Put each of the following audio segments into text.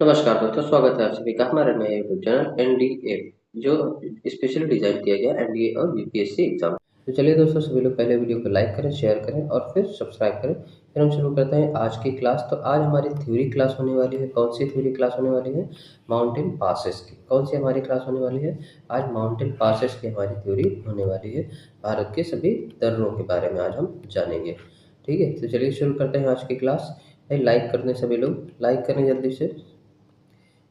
नमस्कार दोस्तों, स्वागत है आप सभी का हमारे नए यूट्यूब चैनल एनडीए, जो स्पेशली डिजाइन किया गया एनडीए और यूपीएससी एग्जाम। तो चलिए दोस्तों, सभी लोग पहले वीडियो को लाइक करें, शेयर करें और फिर सब्सक्राइब करें। फिर हम शुरू करते हैं आज की क्लास। तो आज हमारी थ्योरी क्लास होने वाली है। कौन सी थ्योरी क्लास होने वाली है? माउंटेन पासेस की। कौन सी हमारी क्लास होने वाली है? आज माउंटेन पासेस की हमारी थ्योरी होने वाली है। भारत के सभी दर्रों के बारे में आज हम जानेंगे। ठीक है, तो चलिए शुरू करते हैं आज की क्लास। भाई लाइक कर दें, सभी लोग लाइक करें जल्दी से।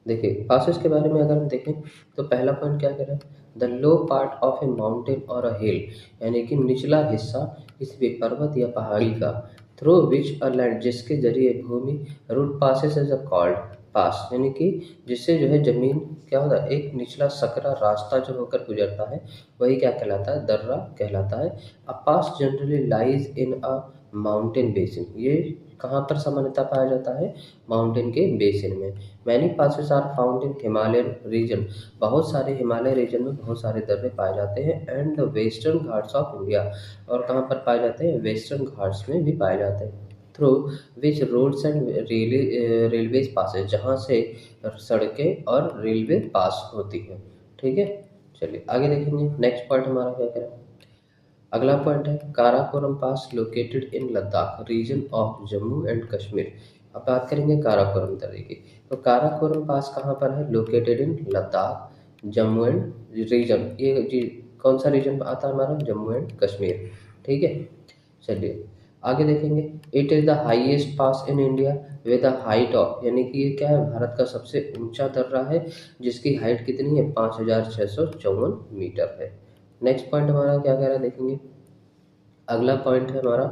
देखिए पासेस के बारे में अगर हम देखें तो पहला पॉइंट क्या कह रहा है? The low part of A mountain और अ हिल, यानी कि निचला हिस्सा किसी भी पर्वत या पहाड़ी का, थ्रू विच अ लैंड, जिसके जरिए भूमि, route passes as a called pass, यानी कि जिससे जो है जमीन क्या होता है, एक निचला सकरा रास्ता जो होकर गुजरता है वही क्या कहलाता है? दर्रा कहलाता है। A pass generally lies in a mountain basin, ये कहाँ पर सामान्यतः पाया जाता है? माउंटेन के बेसिन में। Many passes are found in Himalayan region, बहुत सारे हिमालय रीजन में बहुत सारे दर्रे पाए जाते हैं। And western Ghats of India, और कहाँ पर पाए जाते हैं? वेस्टर्न घाट्स में भी पाए जाते हैं। Through which roads and railways passes, जहाँ से सड़कें और रेलवे पास होती है। ठीक है, चलिए आगे देखेंगे। नेक्स्ट पॉइंट हमारा क्या कह रहा है? अगला पॉइंट है Karakoram pass, located in Ladakh region of Jammu and Kashmir. अब बात करेंगे काराकोरम दर्रे की। तो काराकोरम पास कहाँ पर है? Located in Ladakh Jammu and region, ये जी कौन सा रीजन आता है हमारा? जम्मू एंड कश्मीर। ठीक है, चलिए आगे देखेंगे। It is the highest pass in India with the height of, यानी कि ये क्या है? भारत का सबसे ऊंचा दर्रा है जिसकी हाइट कितनी है? 5654 मीटर है। नेक्स्ट पॉइंट हमारा क्या कह रहा है देखेंगे। अगला पॉइंट है हमारा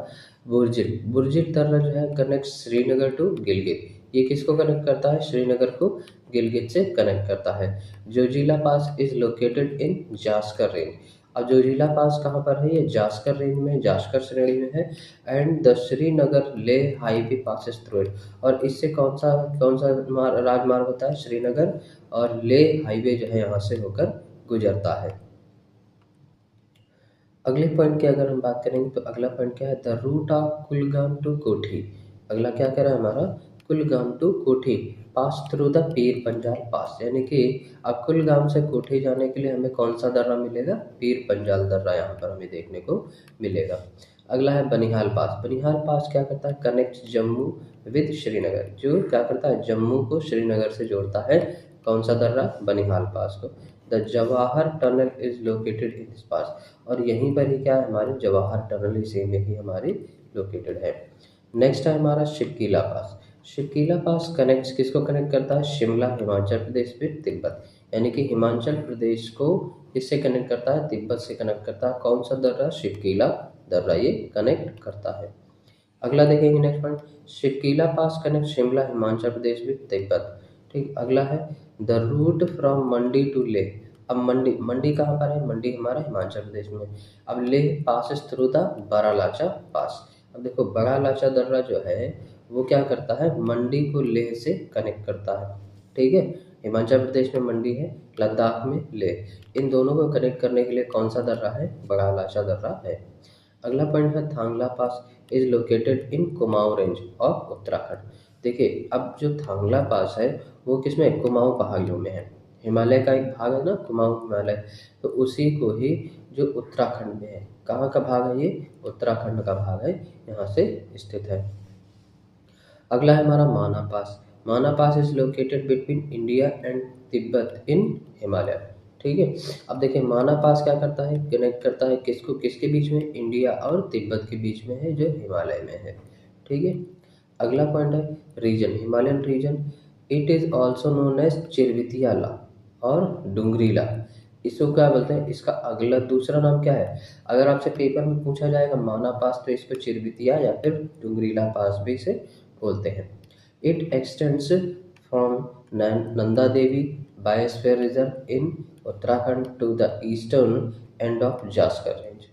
बुर्जिल। बुर्जिल दर्रा जो है कनेक्ट श्रीनगर टू गिलगित, ये किसको कनेक्ट करता है? श्रीनगर को गिलगित से कनेक्ट करता है। Zojila pass is located in Zaskar range. अब जोजिला पास कहाँ पर है? ये जास्कर रेंज में, जास्कर श्रेणी में है। एंड द श्रीनगर ले हाईवे पासेस थ्रू इट, और इससे कौन सा राजमार्ग होता है? श्रीनगर और ले हाईवे जो है यहाँ से होकर गुजरता है। अगले पॉइंट की अगर हम बात करेंगे तो अगला पॉइंट क्या है? The route of Kulgam to Kothi. अगला क्या कह रहा है हमारा? कुलगाम टू कोठी pass through the Pir Panjal पास, यानी कि अब कुलगाम से कोठी जाने के लिए हमें कौन सा दर्रा मिलेगा? पीर पंजाल दर्रा यहाँ पर हमें देखने को मिलेगा। अगला है बनिहाल पास। बनिहाल पास क्या करता है? कनेक्ट जम्मू विद श्रीनगर, जो क्या करता है? जम्मू को श्रीनगर से जोड़ता है। कौन सा दर्रा? बनिहाल पास को। The Jawahar tunnel is located in this pass, और यहीं पर ही क्या है? हमारे जवाहर टनल इसी में ही हमारी लोकेटेड है। नेक्स्ट है हमारा शिपकीला पास। शिपकीला पास कनेक्ट किसको कनेक्ट करता है? शिमला हिमाचल प्रदेश विद तिब्बत, यानी कि हिमाचल प्रदेश को किससे कनेक्ट करता है? तिब्बत से कनेक्ट करता है। कौन सा दर्रा? शिपकीला दर्रा ये कनेक्ट करता है। अगला देखेंगे next point. Shipkila pass connect Shimla Himachal Pradesh with Tibet. ठीक, अगला है the route from Mandi to Leh. अब मंडी, मंडी कहाँ पर है? मंडी हमारा हिमाचल प्रदेश में। अब लेह पासेस थ्रू द बरालाचा पास। अब देखो बरालाचा दर्रा जो है वो क्या करता है? मंडी को लेह से कनेक्ट करता है। ठीक है, हिमाचल प्रदेश में मंडी है, लद्दाख में लेह, इन दोनों को कनेक्ट करने के लिए कौन सा दर्रा है? बरालाचा दर्रा है। अगला पॉइंट है Thangla pass is located in Kumaon range of Uttarakhand. देखिए अब जो थांगला पास है वो किसमें? कुमाऊं पहाड़ियों में है। हिमालय का एक भाग है ना कुमाऊं हिमालय, तो उसी को ही जो उत्तराखंड में है। कहाँ का भाग है ये? उत्तराखंड का भाग है, यहाँ से स्थित है। अगला है हमारा Mana pass. Mana pass is located between India and Tibet in Himalaya. ठीक है, अब देखिए माना पास क्या करता है? कनेक्ट करता है किसको किसके बीच में? इंडिया और तिब्बत के बीच में है, जो हिमालय में है। ठीक है, अगला पॉइंट है region, Himalayan region. It is also known as Chirbitiyala और डुंगरीला। इसको क्या बोलते हैं? इसका अगला दूसरा नाम क्या है? अगर आपसे पेपर में पूछा जाएगा माना पास तो इसको चिरवितिया या फिर डुंगरीला पास भी से बोलते हैं। It extends from Nanda Devi biosphere reserve in Uttarakhand to the eastern end of Zaskar range.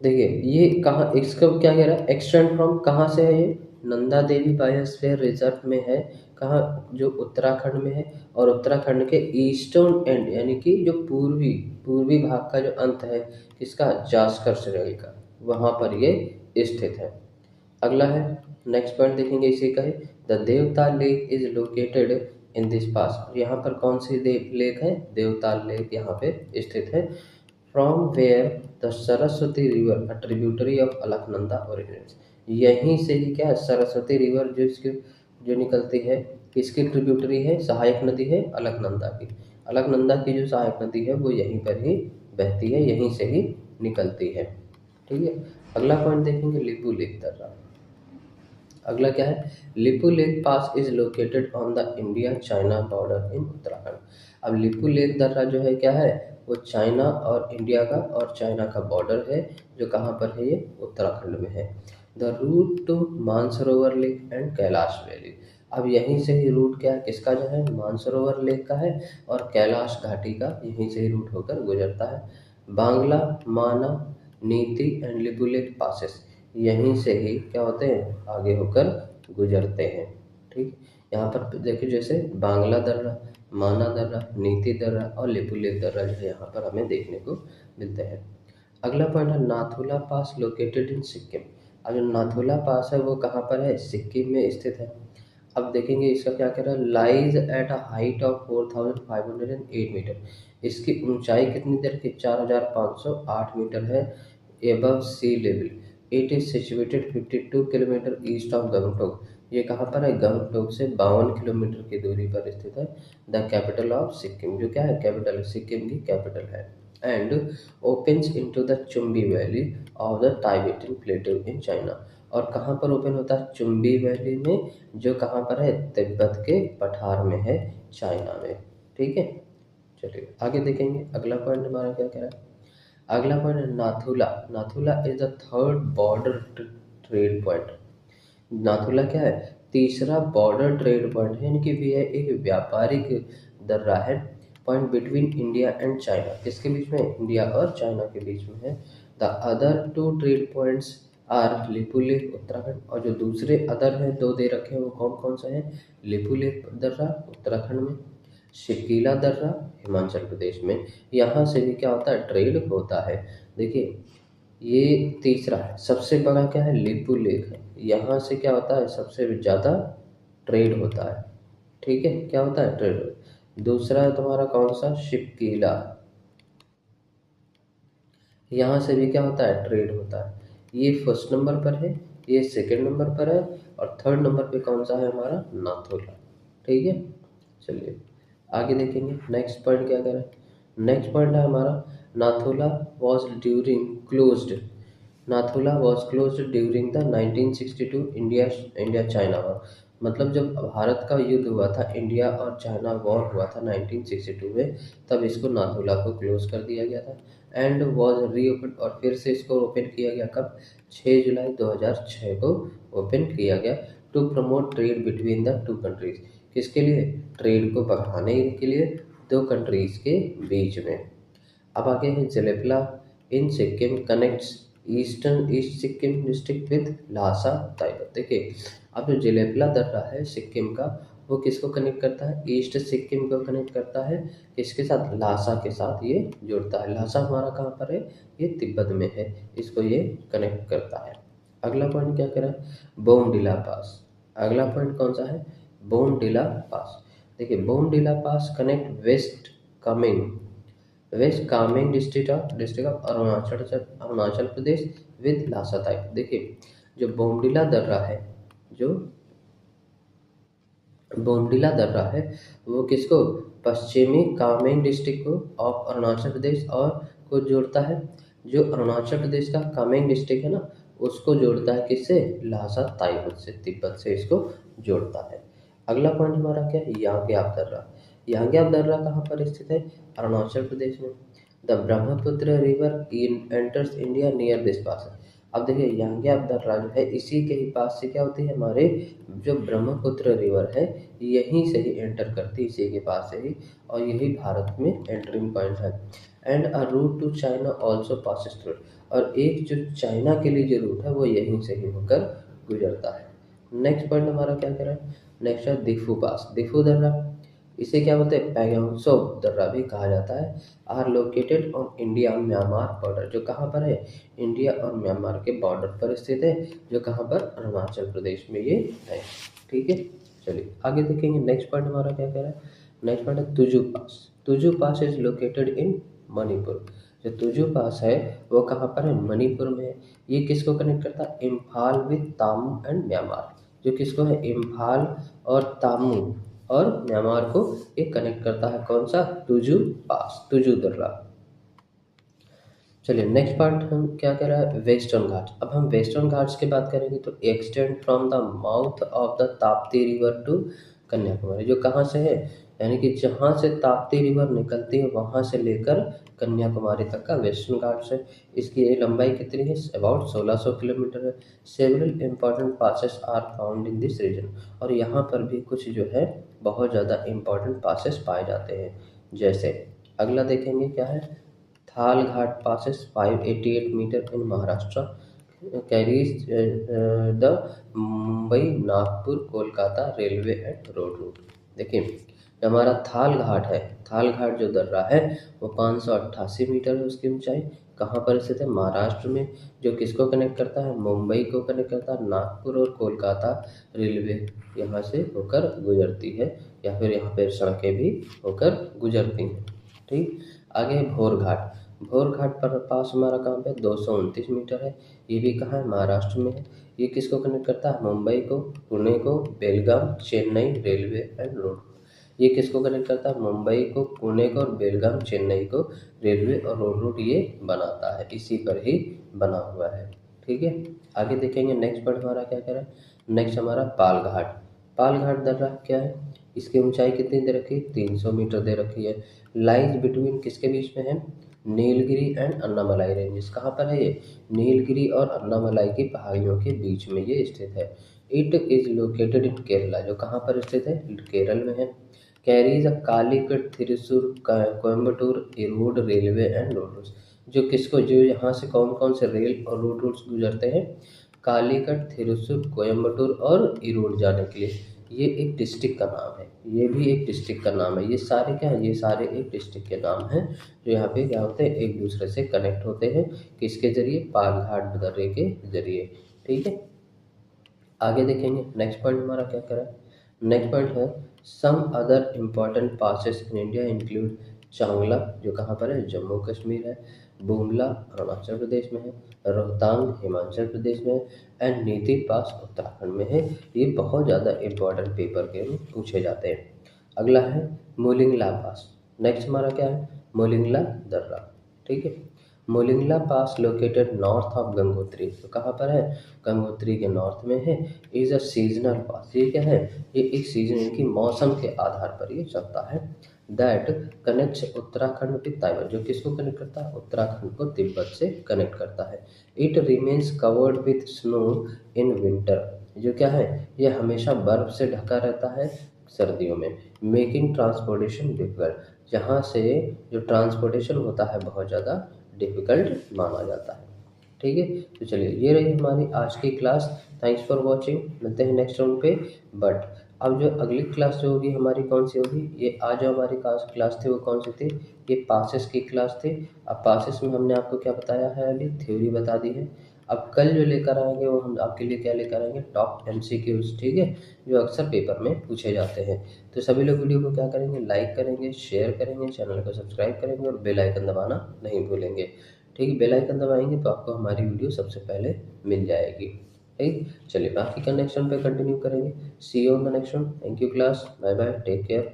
देखिए ये कहाँ, इसका क्या कह रहा है? एक्सटेंड फ्रॉम कहाँ से है ये? नंदा देवी बायोस्फीयर रिजर्व में है। कहाँ? जो उत्तराखंड में है। और उत्तराखंड के ईस्टर्न एंड, यानी कि जो पूर्वी पूर्वी भाग का जो अंत है किसका? जास्कर श्रेणी का, वहाँ पर ये स्थित है। अगला है, नेक्स्ट पॉइंट देखेंगे इसी का है, the Devtal lake is located in this pass. यहाँ पर कौन सी लेक है, देवताल लेक यहाँ पे स्थित है। From where the Saraswati river a tributary of Alaknanda originates. यहीं से ही क्या है, सरस्वती रिवर जो इसकी जो निकलती है, किसकी ट्रिब्यूटरी है, सहायक नदी है अलकनंदा की। अलकनंदा की जो सहायक नदी है वो यहीं पर ही बहती है, यहीं से ही निकलती है। ठीक है, अगला पॉइंट देखेंगे लिपू लेक दर्रा। अगला क्या है, Lipu lake pass is located on the India China border in Uttarakhand. अब लिपू लेक दर्रा जो है क्या है, वो चाइना और इंडिया का और चाइना का बॉर्डर है, जो कहाँ पर है, ये उत्तराखंड में है। The route to Mansarovar lake and Kailash valley. अब यहीं से ही रूट क्या है, किसका जो है, मानसरोवर लेक का है और कैलाश घाटी का यहीं से ही रूट होकर गुजरता है। बांग्ला, माना, नीति एंड लिपू लेक पासेस, यहीं से ही क्या होते हैं, आगे होकर गुजरते हैं। ठीक, यहाँ पर देखिए जैसे बांग्ला दर्रा, माना दर्रा, नीति दर्रा और लिपुलेख दर्रा जो है यहाँ पर हमें देखने को मिलते हैं। अगला पॉइंट है नाथुला पास लोकेटेड इन सिक्किम। अब जो नाथुला पास है वो कहाँ पर है, सिक्किम में स्थित है। अब देखेंगे इसका क्या कह रहा है, lies at a height of 4508 metre. इसकी ऊंचाई कितनी देर की, 4508 मीटर है, above sea level. It is situated 52 kilometre east of Gangtok. ये कहाँ पर है, गंगटोक से 52 किलोमीटर की दूरी पर स्थित है। द कैपिटल ऑफ सिक्किम, जो क्या है, कैपिटल है, सिक्किम की कैपिटल है। And opens into the Chumbi valley of the Tibetan plateau in China. और कहाँ पर ओपन होता है, चुम्बी वैली में, जो कहाँ पर है, तिब्बत के पठार में है, चाइना में। ठीक है, चलिए आगे देखेंगे अगला पॉइंट हमारा क्या कह रहा है। अगला पॉइंट है Nathula. Nathula is the third border trade point. Nathula क्या है, तीसरा बॉर्डर ट्रेड पॉइंट है, यानी कि यह एक व्यापारिक दर्रा है। Point between India and China, किसके बीच में, इंडिया और चाइना के बीच में है। The other two trade points are Lipulekh Uttarakhand, और जो दूसरे अदर हैं दो दे रखे हैं वो कौन कौन सा है, लिपुलेख दर्रा उत्तराखंड में, शिकीला दर्रा हिमाचल प्रदेश में। यहाँ से भी क्या होता है, ट्रेड होता है। देखिए ये तीसरा है, सबसे बड़ा क्या है, लिपू लेक है, यहाँ से क्या होता है, सबसे ज़्यादा ट्रेड होता है। ठीक है, क्या होता है, ट्रेड। दूसरा है तुम्हारा कौन सा, शिपकीला, यहाँ से भी क्या होता है, ट्रेड होता है। ये फर्स्ट नंबर पर है, ये सेकंड नंबर पर है, और थर्ड नंबर पे कौन सा है हमारा, नाथुला। ठीक है, चलिए आगे देखेंगे नेक्स्ट पॉइंट क्या करें। नेक्स्ट पॉइंट है हमारा, Nathula was during closed. Nathula was closed during the 1962 India China war. मतलब जब भारत का युद्ध हुआ था, इंडिया और चाइना वॉर हुआ था 1962 में, तब इसको नाथुला को क्लोज कर दिया गया था। एंड वॉज रीओपन, और फिर से इसको ओपन किया गया कब, 6 जुलाई 2006 को ओपन किया गया। To promote trade between the two countries, किसके लिए, ट्रेड को बढ़ाने के लिए दो कंट्रीज के बीच में। अब आगे है Jelepla in Sikkim connects east Sikkim district with Lhasa Tibet. देखिए अब जो जलेपला दर्रा है सिक्किम का, वो किसको कनेक्ट करता है, ईस्ट सिक्किम को कनेक्ट करता है, किसके साथ, ल्हासा के साथ ये जुड़ता है। ल्हासा हमारा कहाँ पर है, ये तिब्बत में है, इसको ये कनेक्ट करता है। अगला पॉइंट क्या कह रहा है, बोमडिला पास। अगला पॉइंट कौन सा है, बोमडिला पास। देखिए Bomdila pass connect west Kameng district of Arunachal Pradesh with Lhasa ताइप। देखिए जो बोमडिला दर्रा है, जो बोमडिला दर्रा है, वो किसको, पश्चिमी कामेंग डिस्ट्रिक्ट को ऑफ अरुणाचल प्रदेश और को जोड़ता है। जो अरुणाचल प्रदेश का कामेंग डिस्ट्रिक्ट है ना, उसको जोड़ता है किससे, ल्हासा ताइपत से, तिब्बत से इसको जोड़ता है। अगला पॉइंट हमारा क्या है, यांग्याप दर्रा। यांग्याप दर्रा कहाँ पर स्थित है, अरुणाचल प्रदेश में। The Brahmaputra river enters India near this pass. अब देखिए यांग्याप दर्रा जो है, इसी के ही पास से क्या होती है, हमारे जो ब्रह्मपुत्र रिवर है, यहीं से ही एंटर करती है, इसी के पास से ही, और यही भारत में एंटरिंग पॉइंट है। And a route to China also passes through, और एक जो चाइना के लिए जो रूट है वो यहीं से ही होकर गुजरता है। नेक्स्ट पॉइंट हमारा क्या कह रहा है, नेक्स्ट है दिफू पास, दिफू दर्रा। इसे क्या बोलते हैं, पैंगोंगसो दर्रा भी कहा जाता है। Are located on India Myanmar border, जो कहाँ पर है, इंडिया और म्यांमार के बॉर्डर पर स्थित है, जो कहाँ पर, अरुणाचल प्रदेश में ये है। ठीक है, चलिए आगे देखेंगे। नेक्स्ट पॉइंट हमारा क्या कह रहा है, नेक्स्ट पॉइंट है तुजू पास। तुजू पास इज लोकेटेड इन मणिपुर। जो तुजू पास है वो कहाँ पर है, मणिपुर में है। ये किसको कनेक्ट करता है, Imphal with Tamu and Myanmar. जो किसको है, इम्फाल और तामू और म्यांमार को ये कनेक्ट करता है। कौन सा, तुजू पास, तुजू दर्रा। चलिए नेक्स्ट पार्ट हम क्या कह रहा है, वेस्टर्न घाट्स। अब हम वेस्टर्न घाट्स की बात करेंगे तो extend from the mouth of the Tapti river to Kanyakumari. जो कहाँ से है, यानी कि जहाँ से ताप्ती रिवर निकलती है वहाँ से लेकर कन्याकुमारी तक का वेस्टर्न घाट्स है। इसकी ये लंबाई कितनी है, अबाउट 1600 किलोमीटर है। Several important passes are found in this region. और यहाँ पर भी कुछ जो है बहुत ज़्यादा इंपॉर्टेंट पासेस पाए जाते हैं। जैसे अगला देखेंगे क्या है, Thal Ghat passes 588 metre in Maharashtra, carries the Mumbai Nagpur Kolkata railway and road route. देखिए जो हमारा थाल घाट है, थाल घाट जो दर्रा है वो 588 मीटर है उसकी ऊंचाई। कहाँ पर स्थित है, महाराष्ट्र में। जो किसको कनेक्ट करता है, मुंबई को कनेक्ट करता है, नागपुर और कोलकाता रेलवे यहाँ से होकर गुजरती है, या फिर यहाँ पर सड़कें भी होकर गुजरती हैं। ठीक, आगे भोर घाट। भोर घाट पर पास हमारा कहाँ पे, 229 मीटर है। ये भी कहाँ है, महाराष्ट्र में है। ये किसको कनेक्ट करता है, मुंबई को, पुणे को, बेलगाम, चेन्नई रेलवे एंड रोड। ये किसको कनेक्ट करता है, मुंबई को, पुणे को और बेलगाम, चेन्नई को रेलवे और रोड रूट ये बनाता है, इसी पर ही बना हुआ है। ठीक है, आगे देखेंगे नेक्स्ट पार्ट हमारा क्या कह रहा है। नेक्स्ट हमारा पाल घाट। पाल घाट दर्रा क्या है, इसकी ऊंचाई कितनी दे रखी है, 300 मीटर दे रखी है। लाइज बिटवीन किसके बीच में है, नीलगिरी एंड अन्नामलाई रेंजेस। कहाँ पर है ये, नीलगिरी और अन्नामलाई की पहाड़ियों के बीच में ये स्थित है। It is located in Kerala. जो कहाँ पर स्थित है, केरल में है। Carries a Calicut Thrissur Coimbatore road railway and road routes. जो किसको, जो यहाँ से कौन कौन से रेल और रोड रूट्स गुजरते हैं, कालीकट, थिरुसुर, कोयम्बटूर और इरोड जाने के लिए। ये एक डिस्ट्रिक्ट का नाम है, ये भी एक डिस्ट्रिक्ट का नाम है। ये सारे क्या है, ये सारे एक डिस्ट्रिक्ट के नाम हैं जो यहाँ पे क्या होते हैं, एक दूसरे से कनेक्ट होते हैं। किसके जरिए, पाल घाट दर्रे के जरिए। ठीक है, आगे देखेंगे नेक्स्ट पॉइंट हमारा क्या कह रहा है। नेक्स्ट पॉइंट है some other important passes in India include Changla, जो कहाँ पर है, जम्मू कश्मीर है। बुमला अरुणाचल प्रदेश में है। रोहतांग हिमाचल प्रदेश में है। एंड नीति पास उत्तराखंड में है। ये बहुत ज़्यादा इम्पोर्टेंट पेपर के में पूछे जाते हैं। अगला है मोलिंगला पास। नेक्स्ट हमारा क्या है, मोलिंगला दर्रा। ठीक है, मोलिंगला पास लोकेटेड नॉर्थ ऑफ गंगोत्री। तो कहाँ पर है, गंगोत्री के नॉर्थ में है। इज अ सीजनल पास। ये क्या है, ये एक सीजन की मौसम के आधार पर ये चलता है। That connects Uttarakhand with Taiwan. जो किसको कनेक्ट करता है, उत्तराखंड को तिब्बत से कनेक्ट करता है। It remains covered with snow in winter. जो क्या है, ये हमेशा बर्फ से ढका रहता है सर्दियों में। Making transportation difficult. जहाँ से जो ट्रांसपोर्टेशन होता है बहुत ज़्यादा डिफिकल्ट माना जाता है। ठीक है, तो चलिए ये रही हमारी आज की क्लास। थैंक्स फॉर वॉचिंग, मिलते हैं नेक्स्ट राउंड पे। बट अब जो अगली क्लास जो होगी हमारी कौन सी होगी, ये आज जो हमारी क्लास थी वो कौन सी थी, ये पासेस की क्लास थी। अब पासेस में हमने आपको क्या बताया है, अभी थ्योरी बता दी है। अब कल जो लेकर आएंगे वो हम आपके लिए क्या लेकर आएंगे, टॉप एमसीक्यूज। ठीक है, जो अक्सर पेपर में पूछे जाते हैं। तो सभी लोग वीडियो को क्या करेंगे, लाइक करेंगे, शेयर करेंगे, चैनल को सब्सक्राइब करेंगे और बेल आइकन दबाना नहीं भूलेंगे। ठीक है, बेल आइकन दबाएंगे तो आपको हमारी वीडियो सबसे पहले मिल जाएगी। ठीक, चलिए बाकी का नेक्स्ट वन पे कंटिन्यू करेंगे। See you on the next one. Thank you class, bye bye, take care.